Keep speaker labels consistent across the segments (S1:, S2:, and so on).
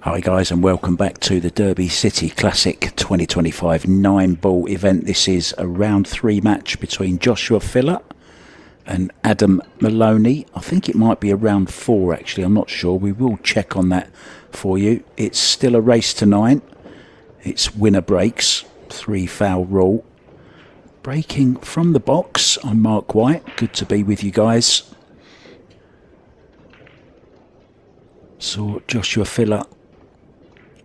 S1: Hi guys, and welcome back to the Derby City Classic 2025 9-ball event. This is a round 3 match between Joshua Filler and Adam Maloney. I think it might be a round 4 actually, I'm not sure. We will check on that for you. It's still a race to 9. It's winner breaks, 3 foul rule. Breaking from the box, I'm Mark White. Good to be with you guys. Saw Joshua Filler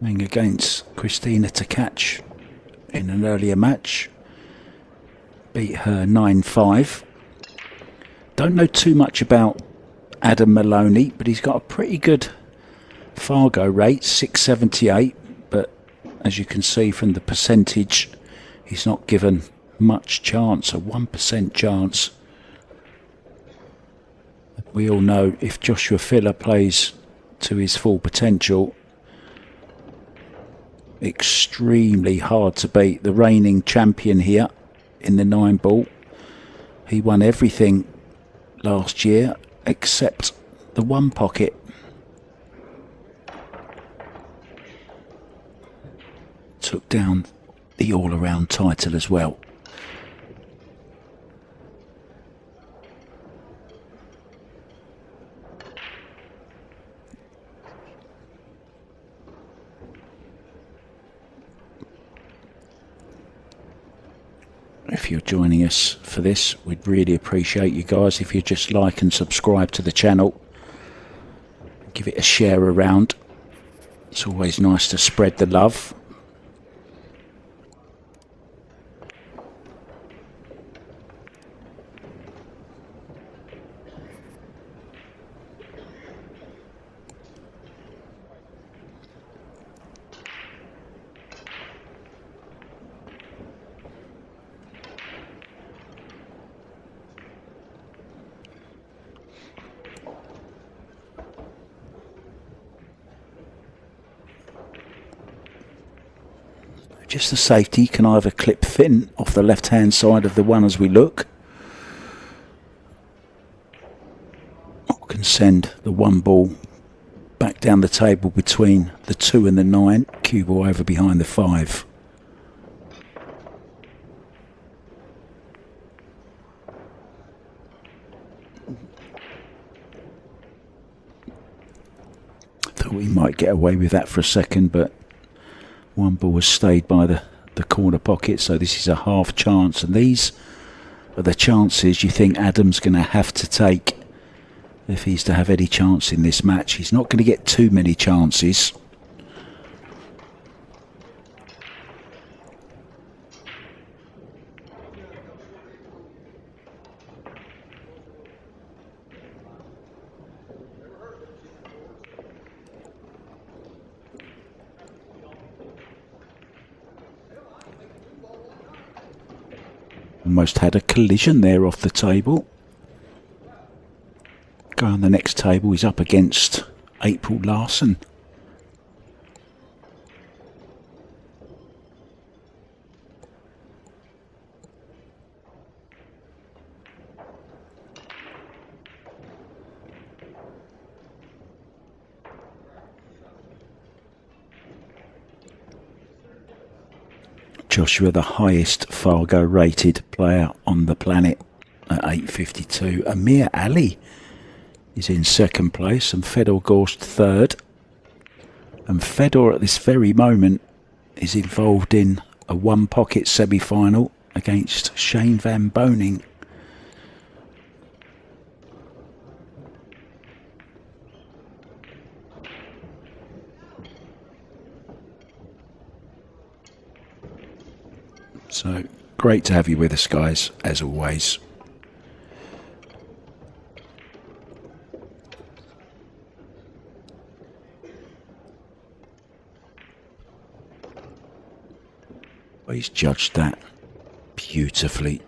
S1: playing against Christina to catch in an earlier match. Beat her 9-5. Don't know too much about Adam Maloney, but he's got a pretty good Fargo rate, 678. But as you can see from the percentage, he's not given much chance, a 1% chance. We all know if Joshua Filler plays to his full potential, extremely hard to beat. The reigning champion here in the 9-ball. He won everything last year except the one pocket. Took down the all-around title as well. If you're joining us for this, we'd really appreciate you guys if you just like and subscribe to the channel. Give it a share around. It's always nice to spread the love. Just the safety can either clip thin off the left hand side of the one as we look, or can send the 1-ball back down the table between the 2 and the 9, cue ball over behind the 5. Thought we might get away with that for a second, but 1-ball has stayed by the corner pocket, so this is a half chance, and these are the chances you think Adam's going to have to take if he's to have any chance in this match. He's not going to get too many chances. Almost had a collision there off the table. Guy on the next table is up against April Larson. Joshua, the highest Fargo rated player on the planet at 852. Amir Ali is in second place and Fedor Gorst third. And Fedor at this very moment is involved in a 1-pocket semi-final against Shane Van Boning. So, great to have you with us, guys, as always. Well, he's judged that beautifully.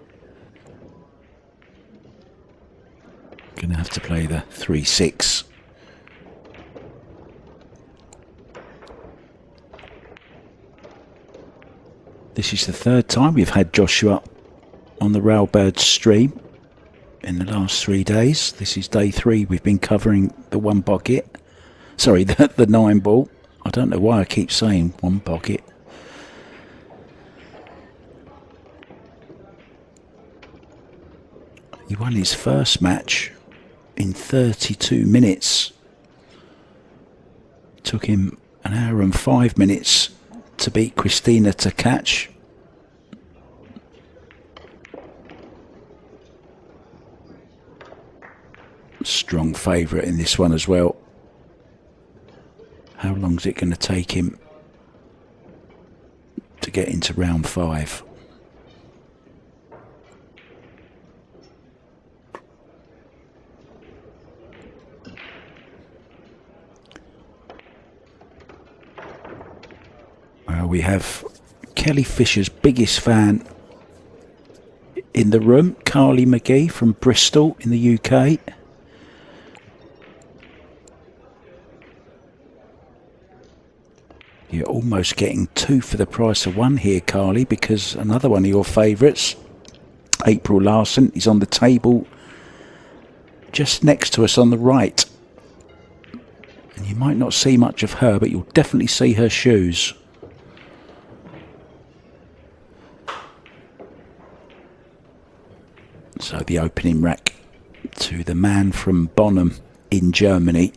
S1: Gonna have to play the 3-6. This is the third time we've had Joshua on the Railbird stream in the last 3 days. This is day 3. We've been covering the 1 pocket. Sorry, the 9-ball. I don't know why I keep saying one pocket. He won his first match in 32 minutes. Took him an hour and 5 minutes to beat Christina to catch. Strong favourite in this one as well. How long is it going to take him to get into round 5? Well, we have Kelly Fisher's biggest fan in the room, Carly McGee from Bristol in the UK. You're almost getting 2 for the price of 1 here, Carly, because another one of your favourites, April Larson, is on the table just next to us on the right. And you might not see much of her, but you'll definitely see her shoes. So the opening rack to the man from Bonham in Germany.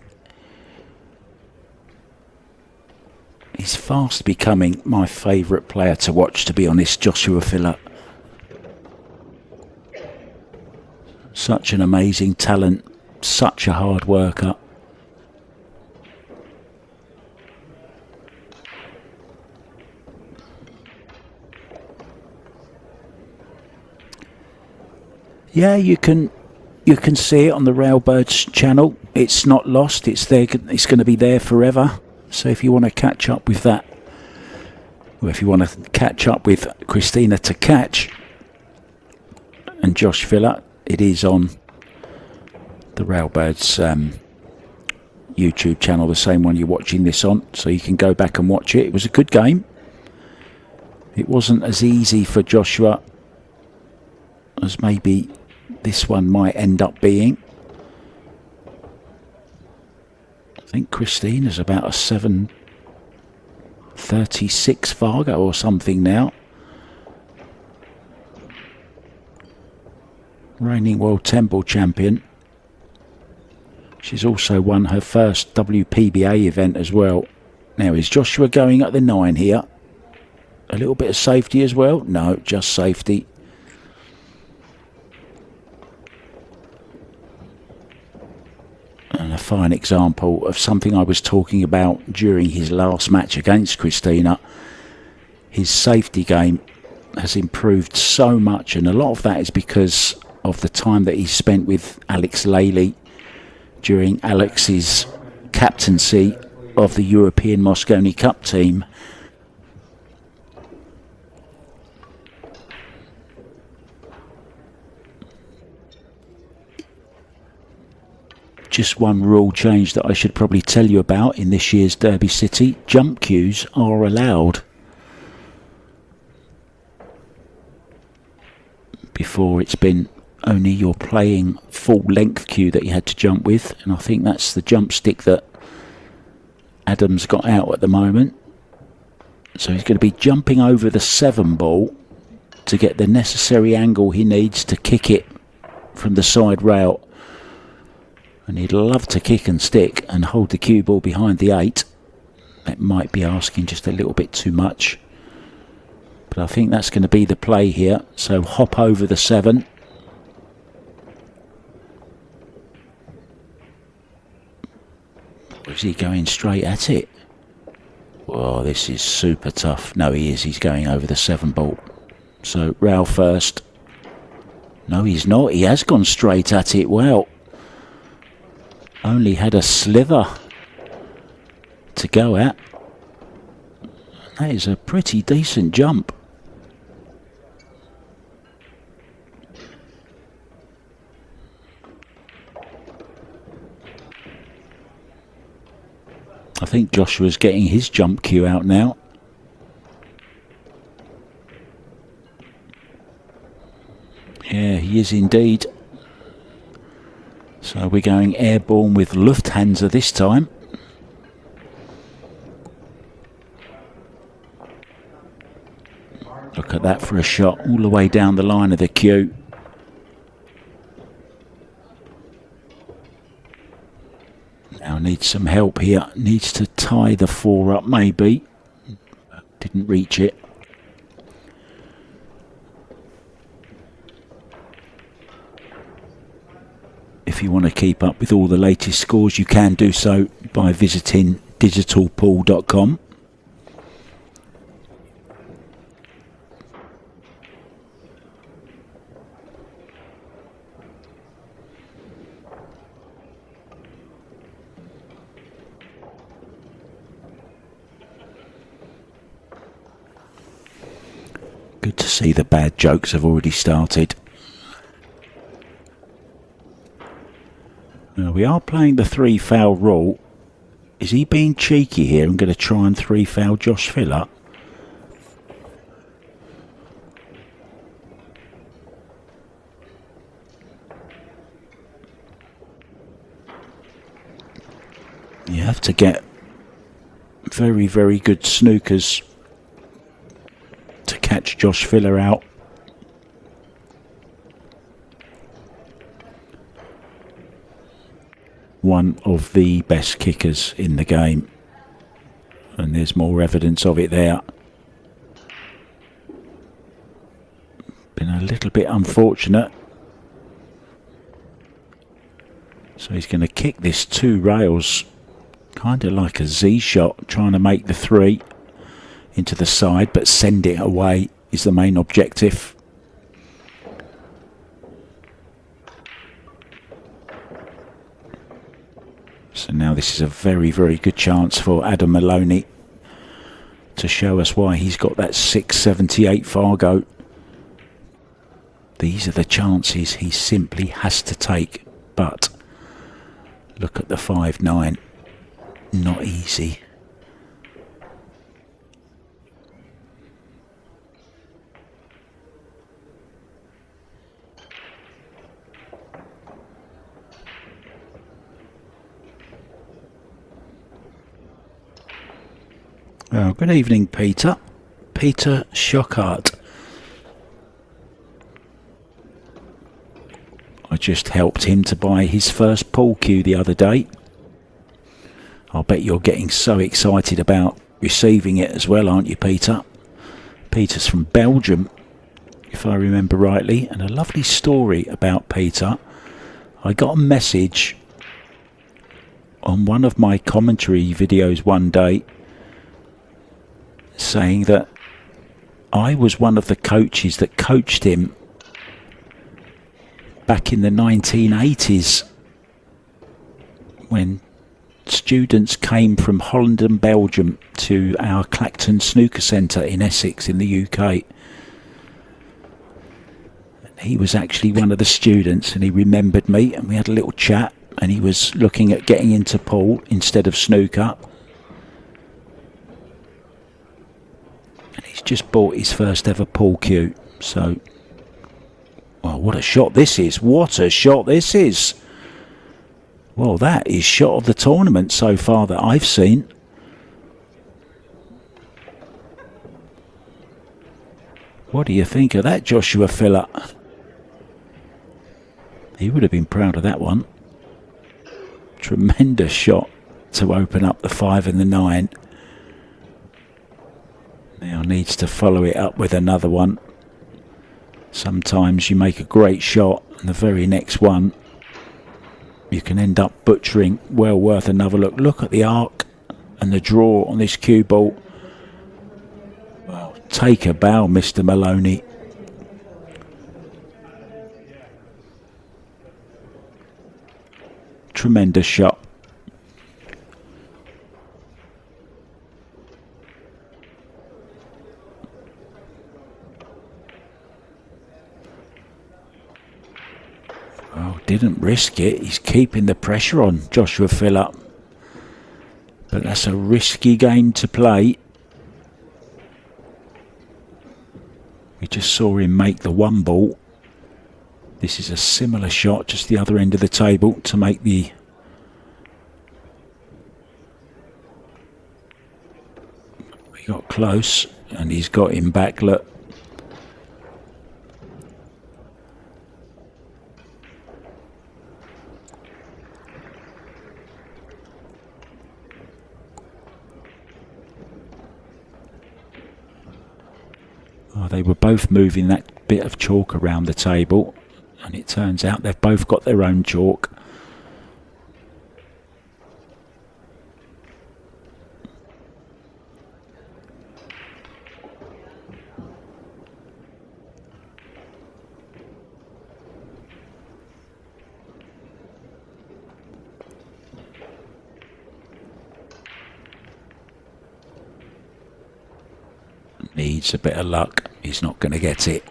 S1: He's fast becoming my favourite player to watch, to be honest, Joshua Filler. Such an amazing talent, such a hard worker. Yeah, you can see it on the Railbirds channel. It's not lost. It's there. It's going to be there forever. So if you want to catch up with that, or if you want to catch up with Christina to catch and Josh Filler, it is on the Railbirds YouTube channel, the same one you're watching this on. So you can go back and watch it. It was a good game. It wasn't as easy for Joshua as maybe this one might end up being. I think Christina's about a 7.36 Fargo or something now. Reigning World Temple Champion. She's also won her first WPBA event as well. Now, is Joshua going at the 9 here? A little bit of safety as well? No, just safety. And a fine example of something I was talking about during his last match against Christina. His safety game has improved so much, and a lot of that is because of the time that he spent with Alex Lely during Alex's captaincy of the European Mosconi Cup team. Just one rule change that I should probably tell you about in this year's Derby City. Jump cues are allowed. Before, it's been only your playing full length cue that you had to jump with, and I think that's the jump stick that Adam's got out at the moment. So he's going to be jumping over the 7 ball to get the necessary angle he needs to kick it from the side rail. And he'd love to kick and stick and hold the cue ball behind the 8. That might be asking just a little bit too much. But I think that's going to be the play here. So hop over the 7. Or is he going straight at it? Oh, this is super tough. No, he is. He's going over the 7 ball. So rail first. No, he's not. He has gone straight at it. Well, only had a slither to go at. That is a pretty decent jump. I think Joshua's getting his jump cue out now. Yeah, he is indeed. So we're going airborne with Lufthansa this time. that for a shot all the way down the line of the cue. Now needs some help here. Needs to tie the 4 up maybe. Didn't reach it. If you want to keep up with all the latest scores, you can do so by visiting digitalpool.com. Good to see the bad jokes have already started. Now we are playing the 3-foul rule. Is he being cheeky here and going to try and 3-foul Josh Filler? You have to get very, very good snookers to catch Josh Filler out. One of the best kickers in the game, and there's more evidence of it there. Been a little bit unfortunate. So he's going to kick this 2 rails, kind of like a Z shot, trying to make the 3 into the side, but send it away is the main objective. So now this is a very, very good chance for Adam Maloney to show us why he's got that 678 Fargo. These are the chances he simply has to take, but look at the 5-9, not easy. Oh, good evening, Peter. Peter Schockhart. I just helped him to buy his first pool cue the other day. I'll bet you're getting so excited about receiving it as well, aren't you, Peter? Peter's from Belgium, if I remember rightly, and a lovely story about Peter. I got a message on one of my commentary videos one day saying that I was one of the coaches that coached him back in the 1980s when students came from Holland and Belgium to our Clacton Snooker Centre in Essex in the UK. He was actually one of the students, and he remembered me, and we had a little chat, and he was looking at getting into pool instead of snooker. And he's just bought his first ever pool cue. So, well, what a shot this is. What a shot this is. Well, that is shot of the tournament so far that I've seen. What do you think of that, Joshua Filler? He would have been proud of that one. Tremendous shot to open up the 5 and the 9. Now needs to follow it up with another one. Sometimes you make a great shot and the very next one you can end up butchering. Well worth another look. Look at the arc and the draw on this cue ball. Well, take a bow, Mr. Maloney. Tremendous shot. Well, didn't risk it. He's keeping the pressure on, Joshua Filler. But that's a risky game to play. We just saw him make the 1 ball. This is a similar shot, just the other end of the table to make the... He got close and he's got him back, look. they were both moving that bit of chalk around the table, and it turns out they've both got their own chalk. Needs a bit of luck. He's not going to get it.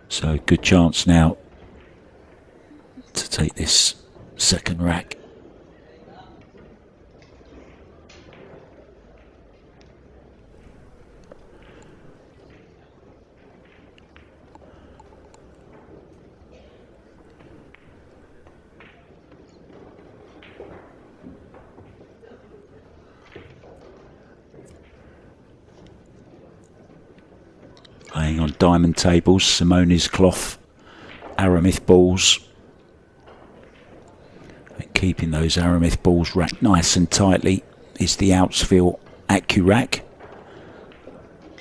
S1: So good chance now to take this second rack. Playing on diamond tables, Simone's cloth, Aramith balls. And keeping those Aramith balls racked nice and tightly is the Outsfield AccuRack,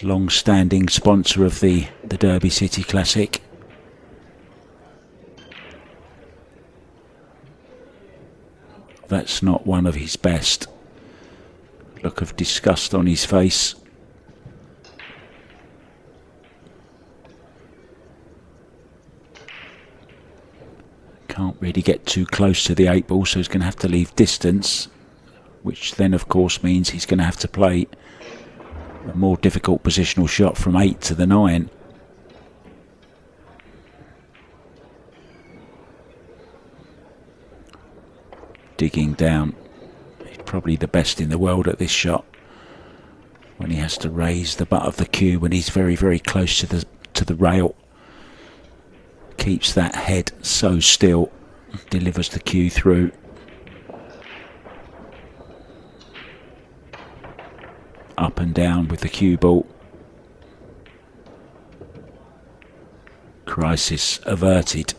S1: long-standing sponsor of the Derby City Classic. That's not one of his best. Look of disgust on his face. Can't really get too close to the 8 ball, so he's going to have to leave distance, which then of course means he's going to have to play a more difficult positional shot from 8 to the 9. Digging down. He's probably the best in the world at this shot. When he has to raise the butt of the cue when he's very, very close to the rail. Keeps that head so still, delivers the cue through. Up and down with the cue ball. Crisis averted.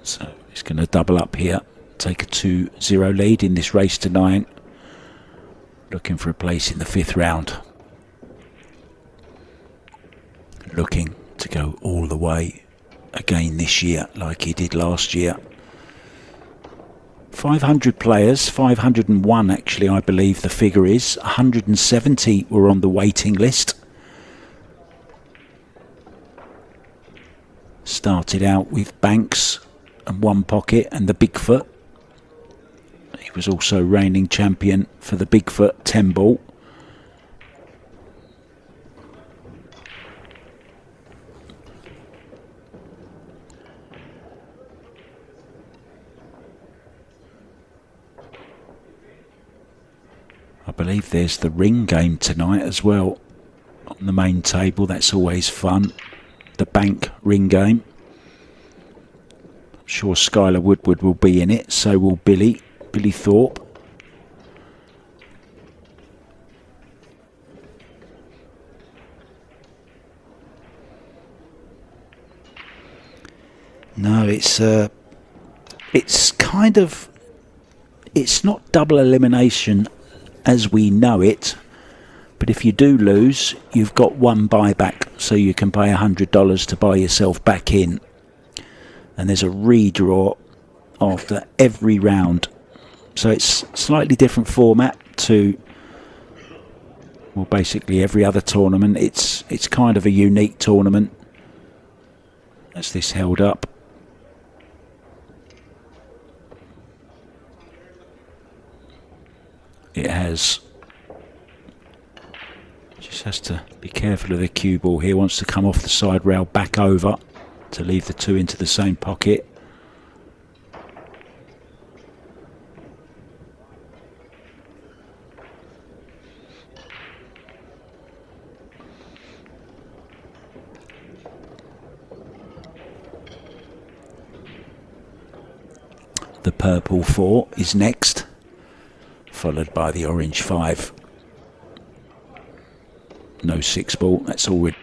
S1: So he's going to double up here, take a 2-0 lead in this race to 9. Looking for a place in the 5th round. Looking to go all the way again this year like he did last year. 500 players, 501 actually I believe the figure is. 170 were on the waiting list. Started out with Banks and One Pocket and the Bigfoot. He was also reigning champion for the Bigfoot 10 ball. I believe there's the ring game tonight as well on the main table. That's always fun. The bank ring game. I'm sure Skylar Woodward will be in it. So will Billy Thorpe. No, it's kind of, it's not double elimination as we know it, but if you do lose, you've got one buyback, so you can pay $100 to buy yourself back in. And there's a redraw after every round, so it's slightly different format to, well, basically every other tournament. It's kind of a unique tournament as this held up. It has. Just has to be careful of the cue ball here. Wants to come off the side rail back over to leave the 2 into the same pocket. The purple 4 is next, followed by the orange 5. No 6 ball, that's already.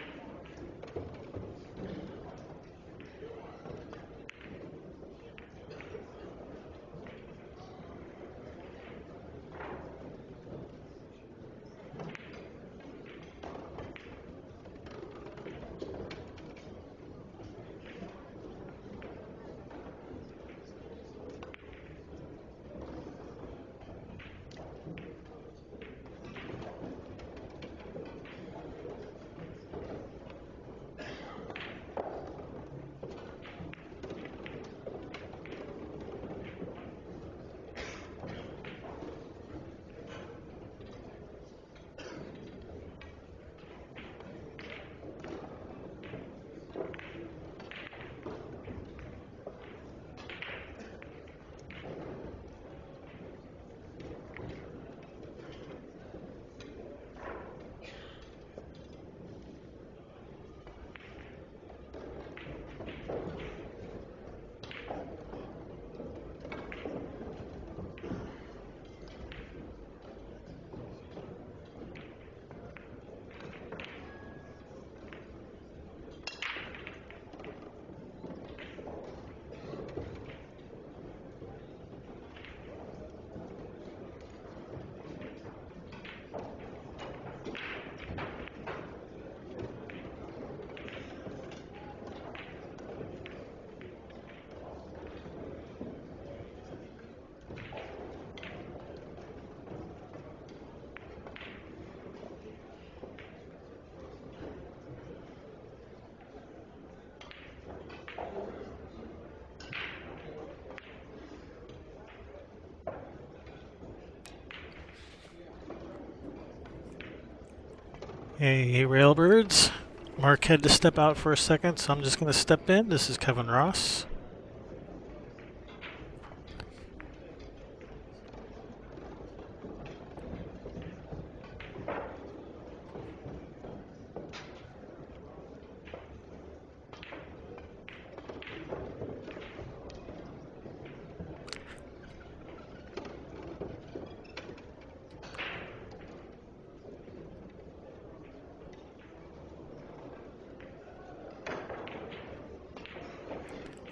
S2: Hey, Railbirds. Mark had to step out for a second, so I'm just going to step in. This is Kevin Ross.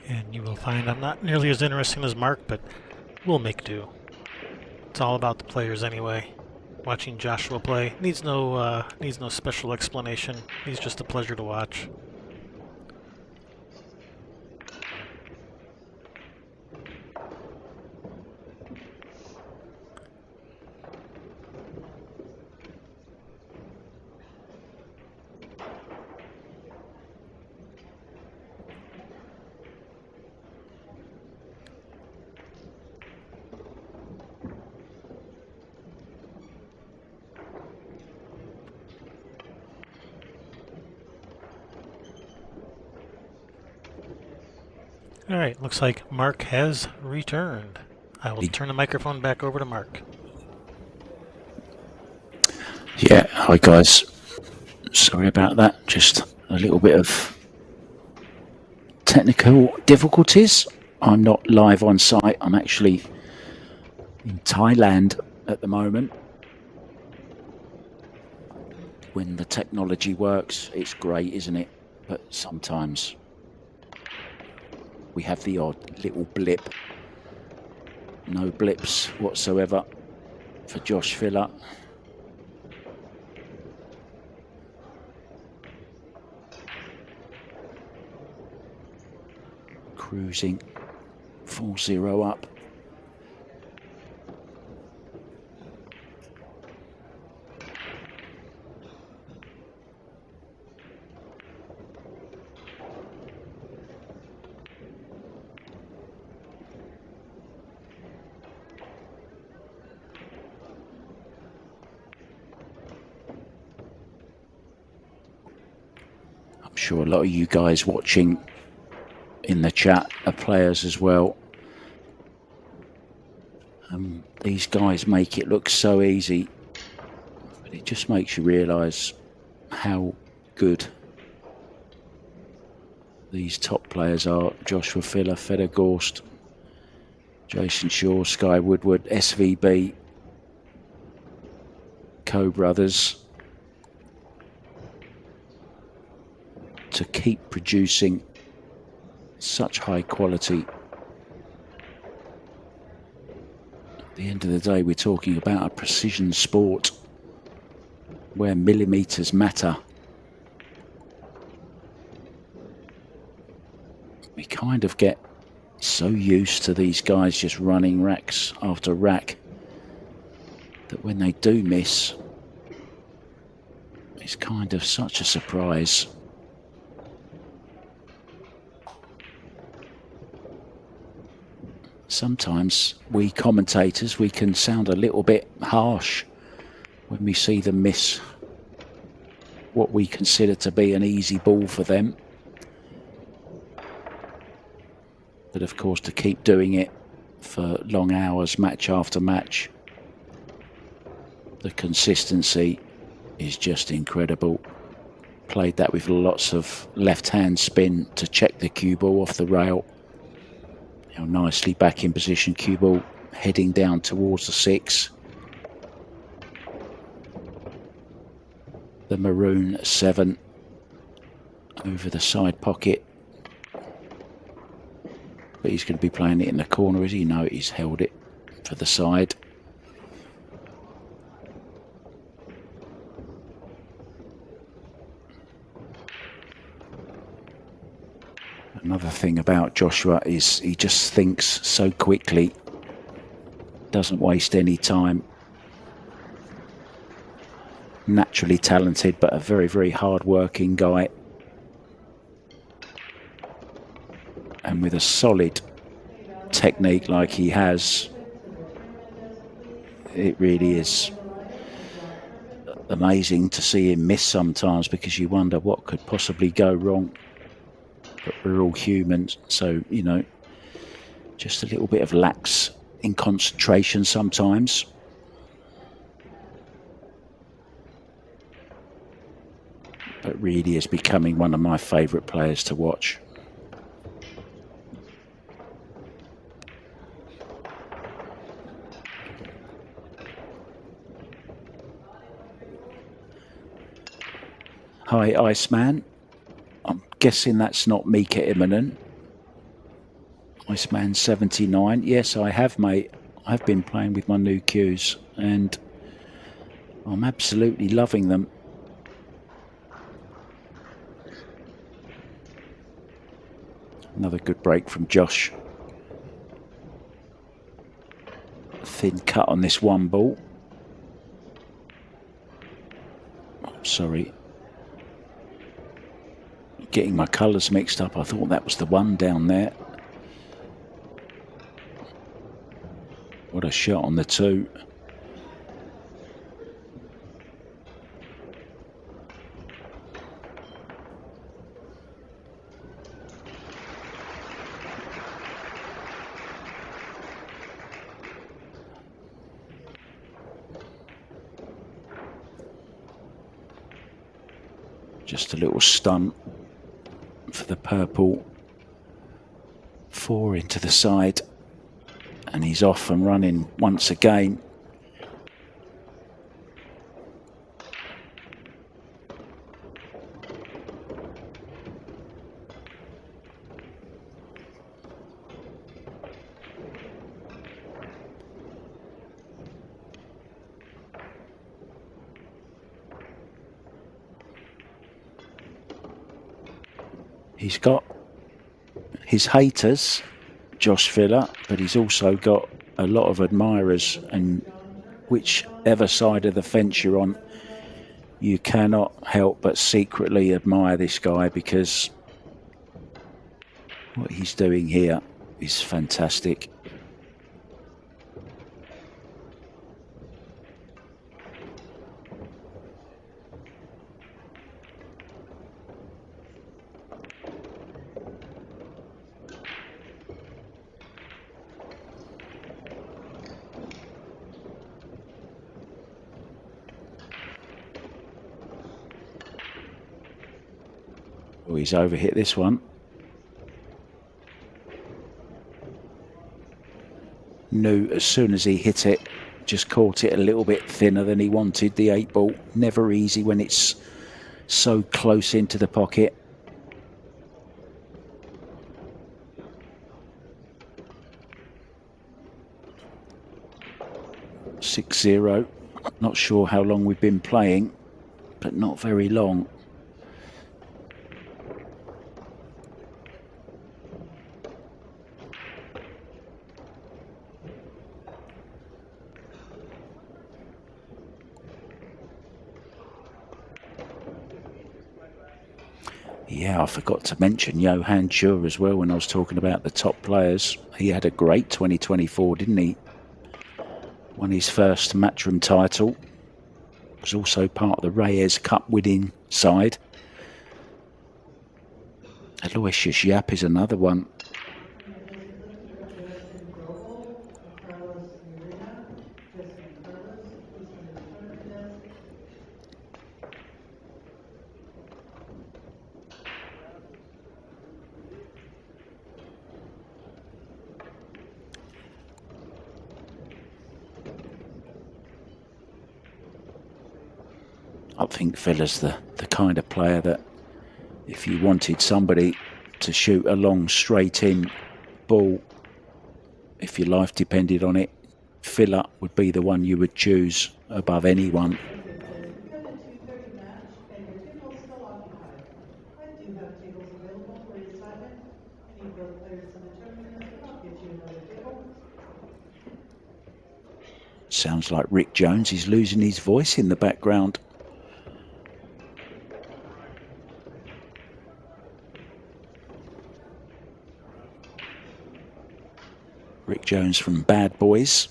S2: And you will find I'm not nearly as interesting as Mark, but we'll make do. It's all about the players anyway. Watching Joshua play needs no special explanation. He's just a pleasure to watch. Alright, looks like Mark has returned. I will turn the microphone back over to Mark.
S1: Yeah, hi guys. Sorry about that. Just a little bit of technical difficulties. I'm not live on site. I'm actually in Thailand at the moment. When the technology works, it's great, isn't it? But sometimes we have the odd little blip. No blips whatsoever for Josh Filler. Cruising 4-0 up. I'm sure a lot of you guys watching in the chat are players as well. These guys make it look so easy, but it just makes you realise how good these top players are. Joshua Filler, Feder Gorst, Jason Shaw, Sky Woodward, SVB, Co-Brothers, to keep producing such high quality. At the end of the day, we're talking about a precision sport where millimetres matter. We kind of get so used to these guys just running racks after rack that when they do miss, it's kind of such a surprise. Sometimes we commentators, we can sound a little bit harsh when we see them miss what we consider to be an easy ball for them. But of course, to keep doing it for long hours, match after match, the consistency is just incredible. Played that with lots of left-hand spin to check the cue ball off the rail. Now nicely back in position, cue ball heading down towards the 6. The maroon 7 over the side pocket. But he's going to be playing it in the corner, is he? No, he's held it for the side. Another thing about Joshua is he just thinks so quickly, doesn't waste any time. Naturally talented, but a very, very hard-working guy. And with a solid technique like he has, it really is amazing to see him miss sometimes, because you wonder what could possibly go wrong. But we're all humans, so, you know, just a little bit of lax in concentration sometimes. But really is becoming one of my favourite players to watch. Hi, Iceman. I'm guessing that's not Mika Immonen. Iceman 79. Yes, I have, mate. I've been playing with my new cues and I'm absolutely loving them. Another good break from Josh. Thin cut on this one ball. Sorry. Getting my colours mixed up. I thought that was the one down there. What a shot on the two. Just a little stunt for the purple. 4 into the side. And he's off and running once again. He's got his haters, Josh Filler, but he's also got a lot of admirers, and whichever side of the fence you're on, you cannot help but secretly admire this guy, because what he's doing here is fantastic. Oh, he's overhit this one. Knew as soon as he hit it, just caught it a little bit thinner than he wanted, the 8 ball. Never easy when it's so close into the pocket. (6-0). Not sure how long we've been playing, but not very long. Yeah, I forgot to mention Johan Chur as well when I was talking about the top players. He had a great 2024, didn't he? Won his first Matchroom title. Was also part of the Reyes Cup winning side. Aloysius Yap is another one. I think Filler's the kind of player that if you wanted somebody to shoot a long straight in ball, if your life depended on it, Filler would be the one you would choose above anyone. Sounds like Rick Jones is losing his voice in the background. Rick Jones from Bad Boys.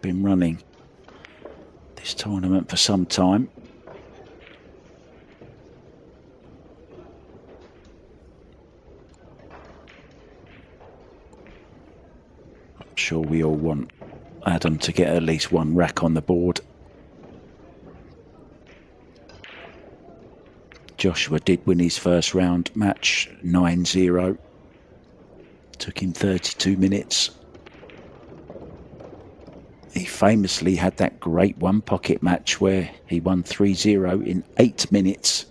S1: Been running this tournament for some time. I'm sure we all want Adam to get at least one rack on the board. Joshua did win his first round match 9-0. Took him 32 minutes. He famously had that great one pocket match where he won 3-0 in 8 minutes.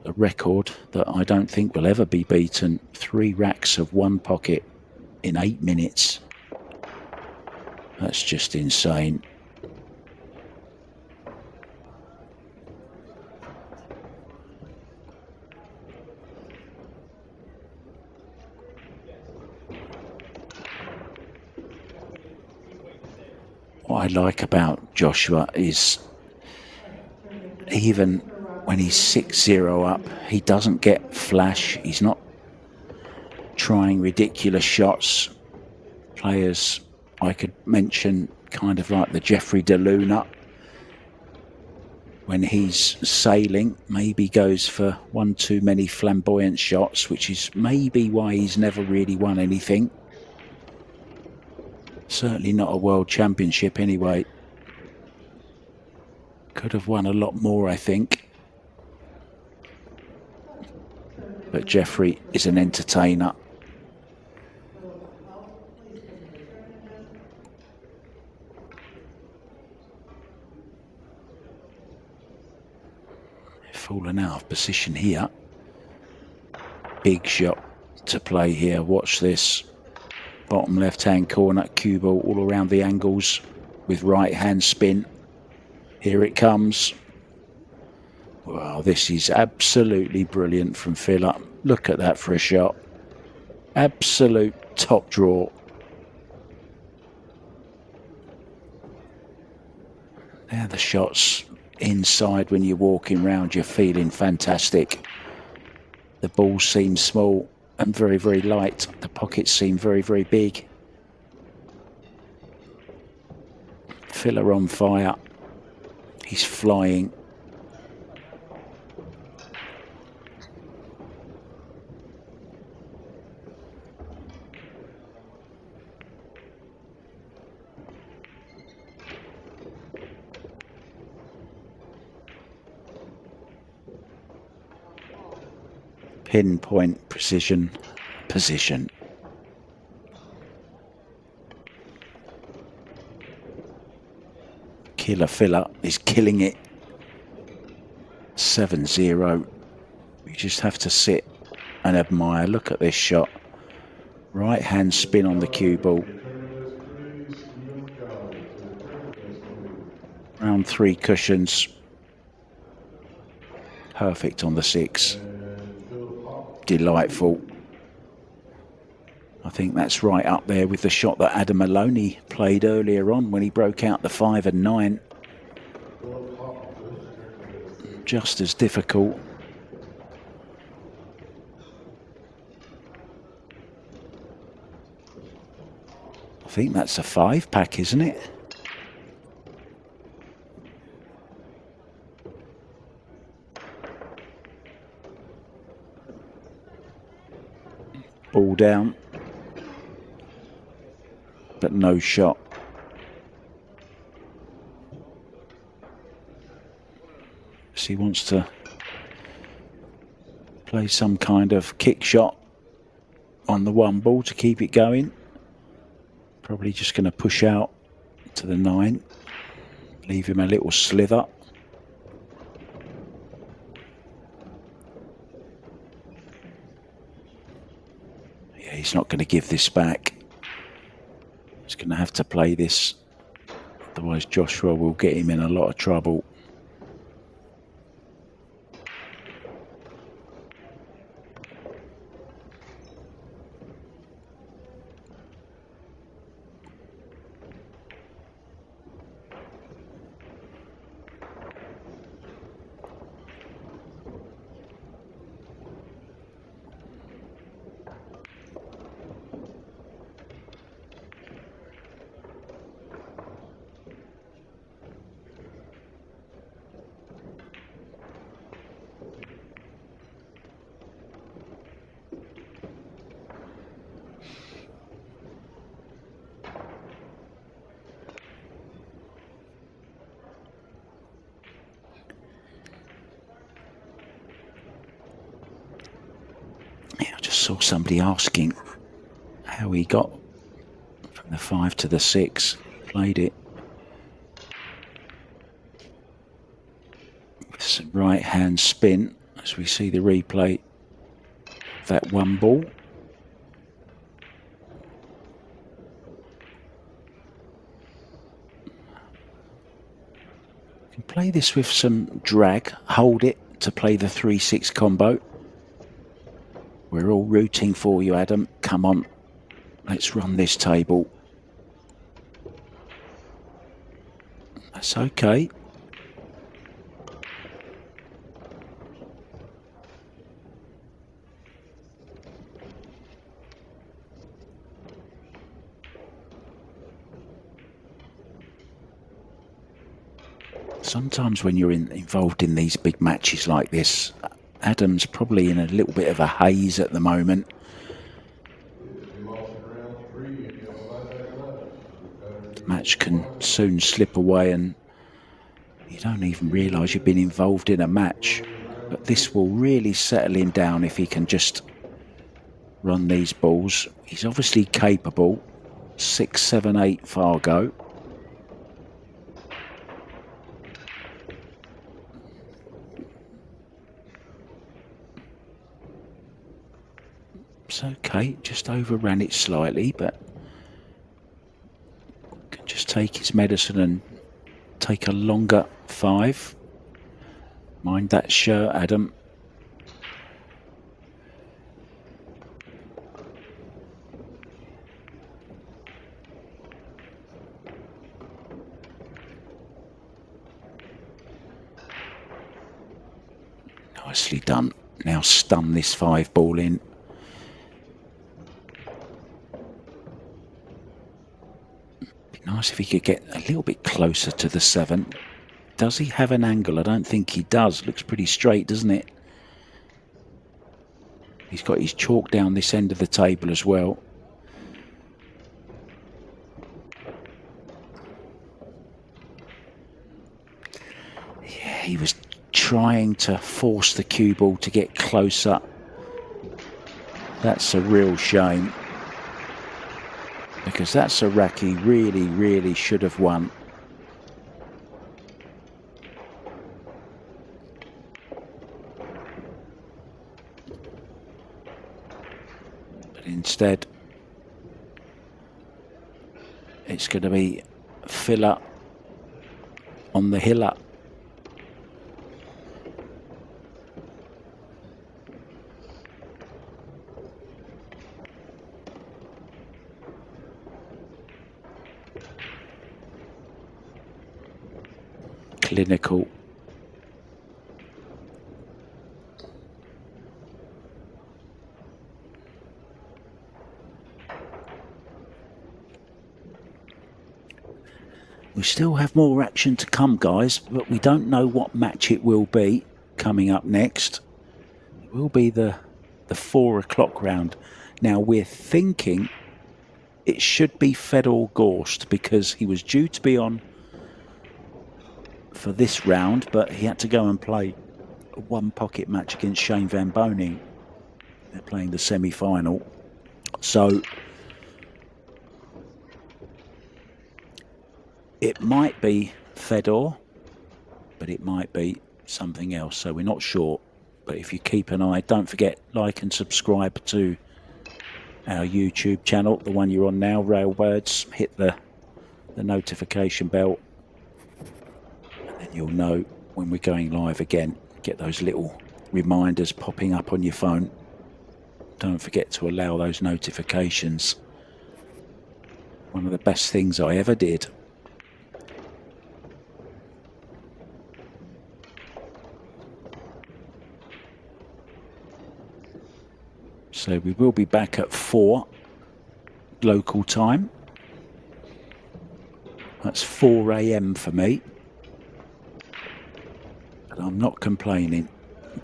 S1: A record that I don't think will ever be beaten. 3 racks of one pocket in 8 minutes. That's just insane. What I like about Joshua is even when he's 6-0 up, he doesn't get flash. He's not trying ridiculous shots. Players I could mention, kind of like the Jeffrey DeLuna, when he's sailing, maybe goes for one too many flamboyant shots, which is maybe why he's never really won anything. Certainly not a world championship anyway. Could have won a lot more, I think. But Jeffrey is an entertainer. Fallen out of position here. Big shot to play here. Watch this. Bottom left-hand corner, cue ball all around the angles with right-hand spin. Here it comes. Wow, this is absolutely brilliant from Philip. Look at that for a shot. Absolute top draw. Now the shots inside when you're walking round, you're feeling fantastic. The ball seems small and very, very light. The pockets seem very, very big. Filler on fire. He's flying. Pinpoint precision position. Killer Filler is killing it. 7-0. You just have to sit and admire. Look at this shot. Right hand spin on the cue ball. Round 3 cushions. Perfect on the 6. Delightful. I think that's right up there with the shot that Adam Maloney played earlier on when he broke out the 5 and 9. Just as difficult. I think that's a 5-pack, isn't it? Ball down, but no shot. So he wants to play some kind of kick shot on the 1 ball to keep it going. Probably just going to push out to the 9, leave him a little slither. He's not going to give this back. He's going to have to play this. Otherwise Joshua will get him in a lot of trouble. Yeah, I just saw somebody asking how he got from the 5 to the 6. Played it with some right hand spin as we see the replay of that one ball. You can play this with some drag, hold it to play the 3-6 combo. We're all rooting for you, Adam. Come on, let's run this table. That's okay. Sometimes when you're involved in these big matches like this, Adam's probably in a little bit of a haze at the moment. The match can soon slip away and you don't even realise you've been involved in a match. But this will really settle him down if he can just run these balls. He's obviously capable. 6, 7, 8 Fargo. It's okay, just overran it slightly, but can just take his medicine and take a longer 5. Mind that shirt, Adam. Nicely done. Now stun this 5 ball in. Be nice if he could get a little bit closer to the 7. Does he have an angle? I don't think he does. Looks pretty straight, doesn't it? He's got his chalk down this end of the table as well. Yeah, he was trying to force the cue ball to get closer. That's a real shame, because that's a rack he really, really should have won. But instead, it's going to be filler on the hiller. Clinical. We still have more action to come, guys, but we don't know what match it will be coming up next. It will be the 4 o'clock round. Now we're thinking it should be Fedor Gorst, because he was due to be on for this round, but he had to go and play a one pocket match against Shane Van Boening. They're playing the semi-final. So it might be Fedor, but it might be something else. So we're not sure. But if you keep an eye, don't forget, like and subscribe to our YouTube channel, the one you're on now, Railbirds. Hit the notification bell, and then you'll know when we're going live again. Get those little reminders popping up on your phone. Don't forget to allow those notifications. One of the best things I ever did. So we will be back at 4 local time. That's 4 AM for me. But I'm not complaining.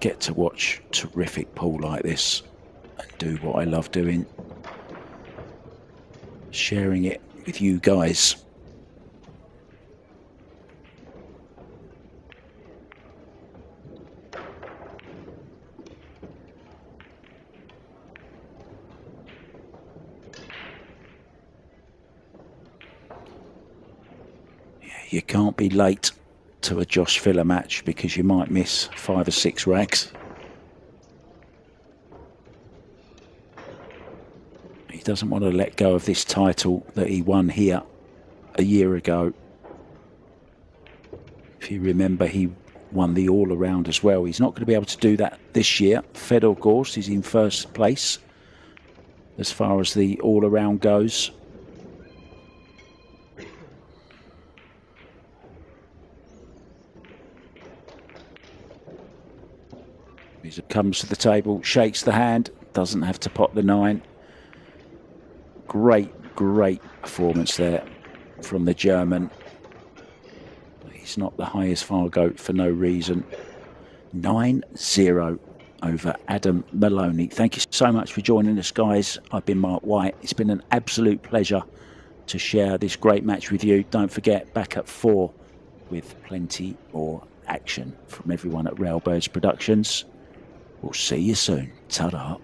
S1: Get to watch terrific pool like this and do what I love doing. Sharing it with you guys. You can't be late to a Josh Filler match because you might miss 5 or 6 rags. He doesn't want to let go of this title that he won here a year ago. If you remember, he won the all-around as well. He's not going to be able to do that this year. Fedor Gorst is in first place as far as the all-around goes. He comes to the table, shakes the hand, doesn't have to pot the 9. Great performance there from the German. He's not the highest Fargo for no reason. 9-0 over Adam Maloney. Thank you so much for joining us, guys. I've been Mark White. It's been an absolute pleasure to share this great match with you. Don't forget, back at 4 with plenty more action from everyone at Railbirds Productions. We'll see you soon. Ta-da.